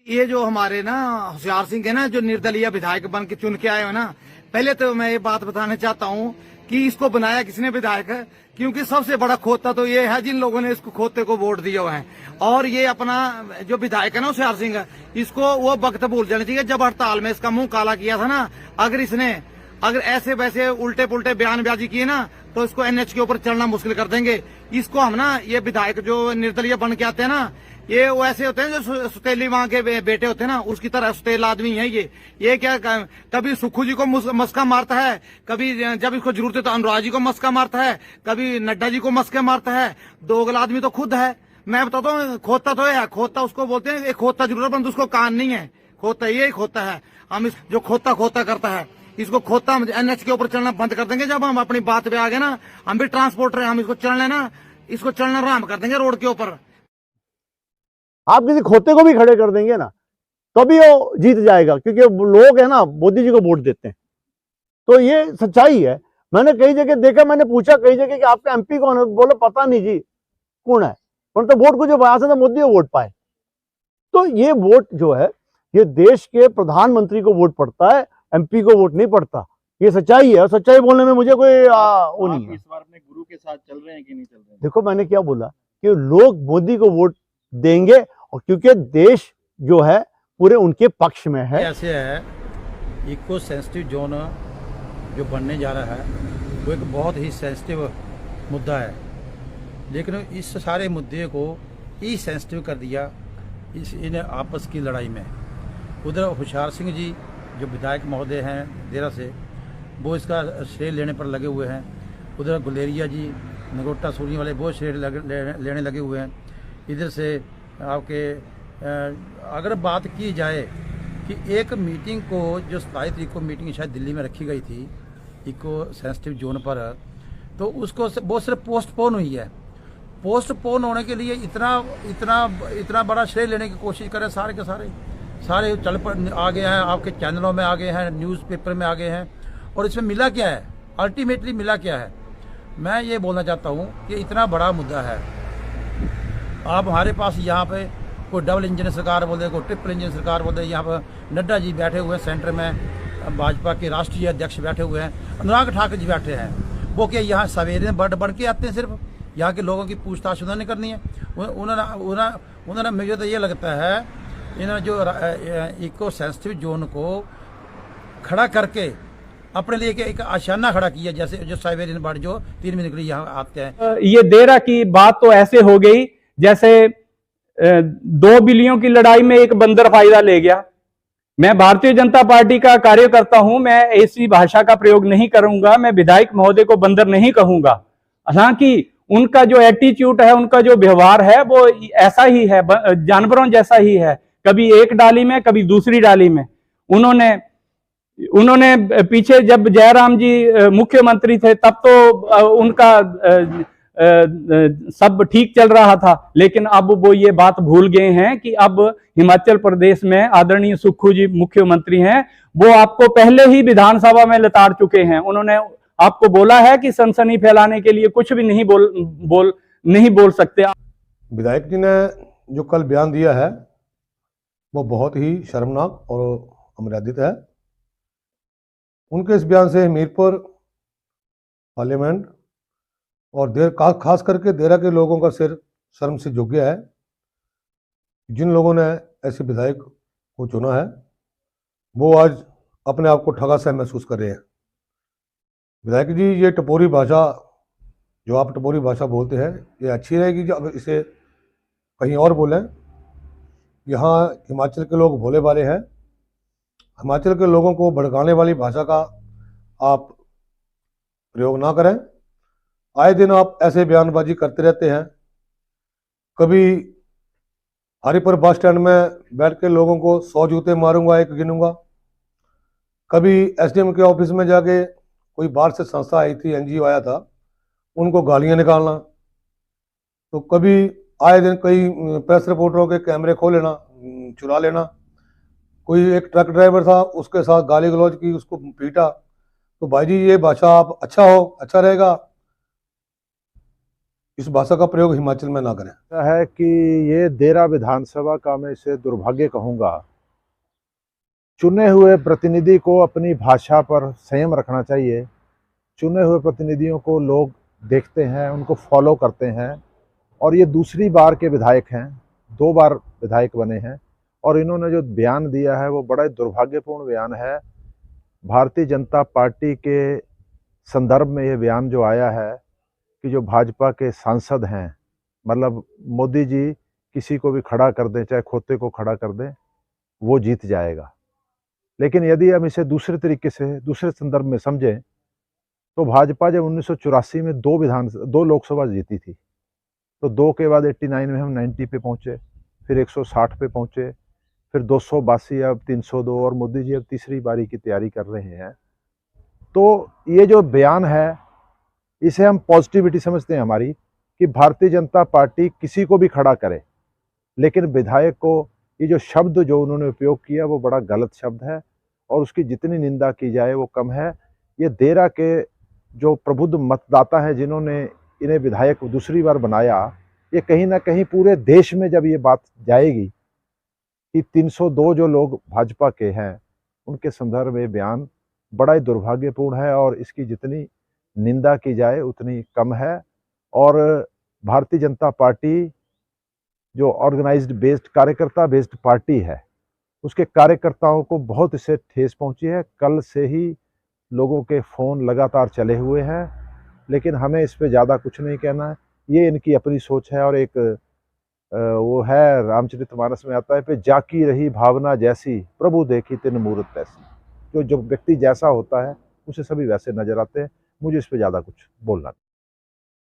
ये जो हमारे ना होशियार सिंह है ना, जो निर्दलीय विधायक बन के चुन के आए हो ना, पहले तो मैं ये बात बताना चाहता हूँ कि इसको बनाया किसने विधायक है, क्योंकि सबसे बड़ा खोता तो ये है जिन लोगों ने इसको खोते को वोट दिए हुए हैं। और ये अपना जो विधायक है ना होशियार सिंह, इसको वो वक्त भूल जाना चाहिए जब हड़ताल में इसका मुंह काला किया था ना। अगर ऐसे वैसे उल्टे पुल्टे बयानबाजी किए ना तो इसको एनएच के ऊपर चलना मुश्किल कर देंगे। इसको हम ना, ये विधायक जो निर्दलीय बन के आते हैं ना, ये वो ऐसे होते हैं जो सुतेली वहां के बेटे होते हैं ना, उसकी तरह सुतेल आदमी है ये क्या कभी सुक्खू जी को मस्का मारता है, कभी जब इसको जरूरत है तो अनुराग जी को मस्का मारता है, कभी नड्डा जी को मस्का मारता है। दोगला आदमी तो खुद है। मैं बताता हूँ, खोता तो है, खोता उसको बोलते हैं, एक खोता जरूर बंद, उसको कान नहीं है। खोता ये खोता है। हम जो खोता करता है, इसको खोता एनएच के ऊपर चलना बंद कर देंगे। जब हम अपनी बात पे आ गए ना, हम भी ट्रांसपोर्टर है, हम इसको चलना आराम कर देंगे रोड के ऊपर। आप किसी खोते को भी खड़े कर देंगे ना तभी वो जीत जाएगा, क्योंकि लोग है ना मोदी जी को वोट देते हैं। तो ये सच्चाई है। मैंने कई जगह देखा, मैंने पूछा कई जगह कि आपका एमपी कौन है, बोले पता नहीं जी कौन है, पर तो वोट को जो बयास है मोदी को वोट पाए। तो ये वोट जो है ये देश के प्रधानमंत्री को वोट पड़ता है, एमपी को वोट नहीं पड़ता। ये सच्चाई है, और सच्चाई बोलने में मुझे कोई वो नहीं है। इस बार अपने गुरु के साथ चल रहे हैं कि नहीं चल रहे हैं? देखो मैंने क्या बोला कि लोग मोदी को वोट देंगे, और क्योंकि देश जो है पूरे उनके पक्ष में है। ऐसे है, इको सेंसिटिव जोन जो बनने जा रहा है वो एक बहुत ही सेंसिटिव मुद्दा है, लेकिन इस सारे मुद्दे को ई सेंसिटिव कर दिया इन आपस की लड़ाई में। उधर होशियार सिंह जी जो विधायक महोदय हैं देरा से, वो इसका श्रेय लेने पर लगे हुए हैं। उधर गुलेरिया जी नगोटा सूरी वाले वो श्रेय लेने लगे हुए हैं। इधर से आपके अगर बात की जाए कि एक मीटिंग को जो 27 तारीख को मीटिंग शायद दिल्ली में रखी गई थी इको सेंसिटिव जोन पर, तो उसको वो सिर्फ पोस्टपोन हुई है। पोस्टपोन होने के लिए इतना बड़ा श्रेय लेने की कोशिश करें, सारे के सारे चल पर आ गए हैं, आपके चैनलों में आ गए हैं, न्यूज़पेपर में आ गए हैं, और इसमें मिला क्या है, अल्टीमेटली मिला क्या है। मैं ये बोलना चाहता हूँ कि इतना बड़ा मुद्दा है, आप हमारे पास यहाँ पे कोई डबल इंजन सरकार बोल दे, कोई ट्रिपल इंजन सरकार बोल दे। यहाँ पर नड्डा जी बैठे हुए हैं सेंटर में, भाजपा के राष्ट्रीय अध्यक्ष बैठे हुए हैं, अनुराग ठाकुर जी बैठे हैं। वो क्या यहाँ सवेरे बढ़ के आते हैं, सिर्फ यहाँ के लोगों की पूछताछ उन्होंने करनी है। उन्होंने मुझे तो ये लगता है इन्होंने जो इको सेंसिटिव जोन को खड़ा करके अपने लिए एक आशाना खड़ा किया, जैसे जो साइबेरियन बर्ड जो 3 महीने के लिए यहाँ आते हैं। ये देरा की बात तो ऐसे हो गई जैसे 2 बिल्लियों की लड़ाई में एक बंदर फायदा ले गया। मैं भारतीय जनता पार्टी का कार्यकर्ता हूं, मैं ऐसी भाषा का प्रयोग नहीं करूंगा, मैं विधायक महोदय को बंदर नहीं कहूंगा। हालांकि उनका जो एटीट्यूड है, उनका जो व्यवहार है वो ऐसा ही है, जानवरों जैसा ही है, कभी एक डाली में कभी दूसरी डाली में। उन्होंने पीछे जब जयराम जी मुख्यमंत्री थे तब तो उनका सब ठीक चल रहा था, लेकिन अब वो ये बात भूल गए हैं कि अब हिमाचल प्रदेश में आदरणीय सुक्खू जी मुख्यमंत्री हैं। वो आपको पहले ही विधानसभा में लताड़ चुके हैं। उन्होंने आपको बोला है कि सनसनी फैलाने के लिए कुछ भी नहीं बोल सकते। विधायक जी ने जो कल बयान दिया है वो बहुत ही शर्मनाक और अमर्यादित है। उनके इस बयान से हमीरपुर पार्लियामेंट और खास करके देरा के लोगों का सिर शर्म से झुक गया है। जिन लोगों ने ऐसे विधायक को चुना है वो आज अपने आप को ठगा सा महसूस कर रहे हैं। विधायक जी, ये टपोरी भाषा जो आप टपोरी भाषा बोलते हैं ये अच्छी रहेगी कि अब इसे कहीं और बोलें। यहाँ हिमाचल के लोग भोले भाले हैं, हिमाचल के लोगों को भड़काने वाली भाषा का आप प्रयोग ना करें। आए दिन आप ऐसे बयानबाजी करते रहते हैं। कभी हरिपुर बस स्टैंड में बैठ के लोगों को 100 जूते मारूंगा, एक गिनूंगा। कभी एसडीएम के ऑफिस में जाके कोई बाहर से संस्था आई थी, एनजीओ आया था, उनको गालियां निकालना। तो कभी आए दिन कई प्रेस रिपोर्टरों के कैमरे खो लेना, चुरा लेना। कोई एक ट्रक ड्राइवर था, उसके साथ गाली गलौज की, उसको पीटा। तो भाई जी, ये भाषा आप अच्छा रहेगा। इस भाषा का प्रयोग हिमाचल में ना करें। है कि ये देरा विधानसभा का मैं इसे दुर्भाग्य कहूंगा। चुने हुए प्रतिनिधि को अपनी भाषा पर संयम रखना चाहिए। चुने हुए प्रतिनिधियों को लोग देखते हैं, उनको फॉलो करते हैं, और ये दूसरी बार के विधायक हैं, 2 बार विधायक बने हैं, और इन्होंने जो बयान दिया है वो बड़ा ही दुर्भाग्यपूर्ण बयान है। भारतीय जनता पार्टी के संदर्भ में ये बयान जो आया है कि जो भाजपा के सांसद हैं, मतलब मोदी जी किसी को भी खड़ा कर दें, चाहे खोते को खड़ा कर दें, वो जीत जाएगा। लेकिन यदि हम इसे दूसरे तरीके से, दूसरे संदर्भ में समझें, तो भाजपा जब 1984 में 2 लोकसभा जीती थी, तो 2 के बाद 89 में हम 90 पे पहुंचे, फिर 160 पे पहुंचे, फिर 282, अब 302, और मोदी जी अब तीसरी बारी की तैयारी कर रहे हैं। तो ये जो बयान है, इसे हम पॉजिटिविटी समझते हैं हमारी, कि भारतीय जनता पार्टी किसी को भी खड़ा करे, लेकिन विधायक को, ये जो शब्द जो उन्होंने उपयोग किया वो बड़ा गलत शब्द है, और उसकी जितनी निंदा की जाए वो कम है। ये देरा के जो प्रबुद्ध मतदाता हैं, जिन्होंने इन्हें विधायक दूसरी बार बनाया, ये कहीं ना कहीं पूरे देश में जब ये बात जाएगी कि 302 जो लोग भाजपा के हैं, उनके संदर्भ में बयान बड़ा ही दुर्भाग्यपूर्ण है, और इसकी जितनी निंदा की जाए उतनी कम है। और भारतीय जनता पार्टी जो ऑर्गेनाइज्ड बेस्ड, कार्यकर्ता बेस्ड पार्टी है, उसके कार्यकर्ताओं को बहुत इससे ठेस पहुंची है। कल से ही लोगों के फ़ोन लगातार चले हुए हैं, लेकिन हमें इस पे ज़्यादा कुछ नहीं कहना है। ये इनकी अपनी सोच है, और एक वो है, रामचरितमानस में आता है, पे जाकी रही भावना जैसी, प्रभु देखी तिन मूरत ऐसी। जो व्यक्ति जैसा होता है उसे सभी वैसे नजर आते हैं। मुझे इस पे ज़्यादा कुछ बोलना नहीं।